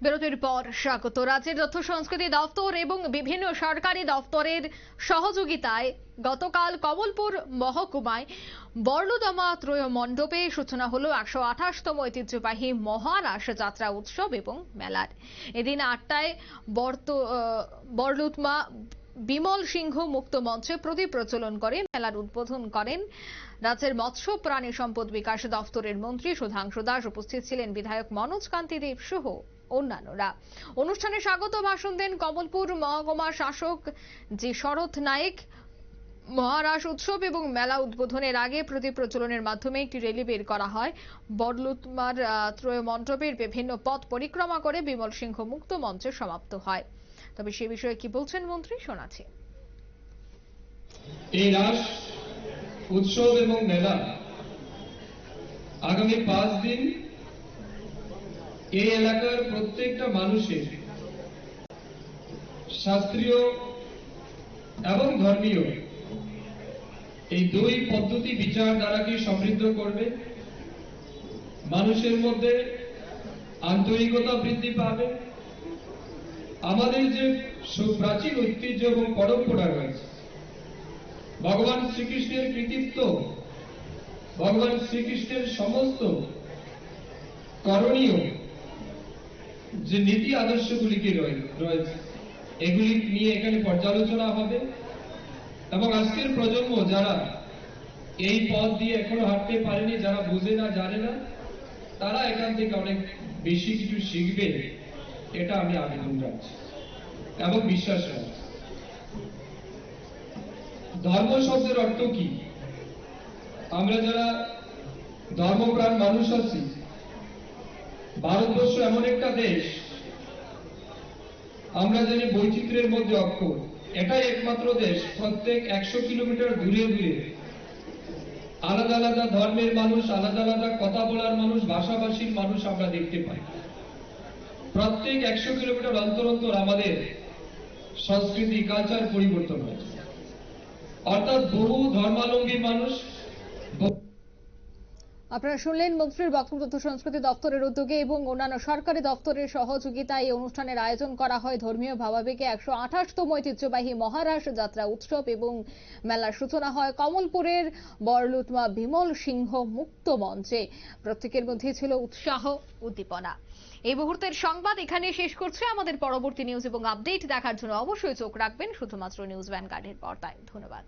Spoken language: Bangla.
বিরতির পর স্বাগত। রাজ্যের তথ্য সংস্কৃতি দপ্তর এবং বিভিন্ন সরকারি দপ্তরের সহযোগিতায় গতকাল কমলপুর মহকুমায় বর্লুদামা ত্রয় মণ্ডপে সূচনা হলো 128তম ঐতিহ্যবাহী মহারাস যাত্রা উৎসব এবং মেলার। এদিন 8টায় বর্লুদমা বিমল সিংহ মুক্ত মঞ্চে প্রদীপ প্রজ্বলন করে মেলার উদ্বোধন করেন রাজ্যের মৎস্য প্রাণী সম্পদ বিকাশ দপ্তরের মন্ত্রী সুধাংশু দাস। উপস্থিত ছিলেন বিধায়ক মনোজ কান্তি দেব সহ অন্যান্যরা। অনুষ্ঠানে স্বাগত ভাষণ দেন কমলপুর মহকুমা শাসক জি শরৎ নায়েক। মহারাস উৎসব এবং মেলা উদ্বোধনের আগে প্রদীপ প্রজ্বলনের মাধ্যমে একটি র্যালি বের করা হয়। বর্লুদমার ত্রয় মণ্ডপের বিভিন্ন পথ পরিক্রমা করে বিমল সিংহ মুক্ত মঞ্চে সমাপ্ত হয়। তবে সে বিষয়ে কি বলছেন মন্ত্রী শোনাচ্ছি। এই রাস উৎসব এবং মেলা আগামী 5 দিন এই এলাকার প্রত্যেকটা মানুষের শাস্ত্রীয় এবং ধর্মীয় এই দুই পদ্ধতি বিচারধারাকে সমৃদ্ধ করবে, মানুষের মধ্যে আন্তরিকতা বৃদ্ধি পাবে। আমাদের যে প্রাচীন ঐতিহ্য এবং পরম্পরা রয়েছে, ভগবান শ্রীকৃষ্ণের কৃতিত্ব, ভগবান শ্রীকৃষ্ণের সমস্ত করণীয় যে নীতি আদর্শগুলিকে রয়েছে এগুলি নিয়ে এখানে পর্যালোচনা হবে এবং আজকের প্রজন্ম যারা এই পথ দিয়ে এখনো হাঁটতে পারেনি, যারা বুঝে না জানে না, তারা এখান থেকে অনেক বেশি কিছু শিখবে, এটা আমি আবেদন রাখছি এবং বিশ্বাস রাখছি। ধর্ম শব্দের অর্থ কি? আমরা যারা ধর্মপ্রাণ মানুষ আছি, ভারতবর্ষ এমন একটা দেশ, আমরা জানি বৈচিত্র্যের মধ্যে অক্ষর। এটাই একমাত্র দেশ প্রত্যেক 100 কিলোমিটার দূরে দূরে আলাদা আলাদা ধর্মের মানুষ, আলাদা আলাদা কথা বলার মানুষ, ভাষাভাষীর মানুষ আমরা দেখতে পাই। প্রত্যেক 100 কিলোমিটার অন্তর অন্তর আমাদের সংস্কৃতি কালচার পরিবর্তন হয়েছে, অর্থাৎ বহু ধর্মাবলম্বী মানুষ। আপনারা শুনলেন মন্ত্রীর বক্তব্য। তথ্য সংস্কৃতি দপ্তরের উদ্যোগে এবং অন্যান্য সরকারি দপ্তরের সহযোগিতায় এই অনুষ্ঠানের আয়োজন করা হয়। ধর্মীয় ভাবাবেগে 128তম ঐতিহ্যবাহী মহারাস যাত্রা উৎসব এবং মেলার সূচনা হয় কমলপুরের বর্লুদমা বিমল সিংহ মুক্ত মঞ্চে। প্রত্যেকের মধ্যে ছিল উৎসাহ উদ্দীপনা। এই মুহূর্তের সংবাদ এখানে শেষ করছে। আমাদের পরবর্তী নিউজ এবং আপডেট দেখার জন্য অবশ্যই চোখ রাখবেন শুধুমাত্র নিউজ ভ্যানগার্ডের পর্দায়। ধন্যবাদ।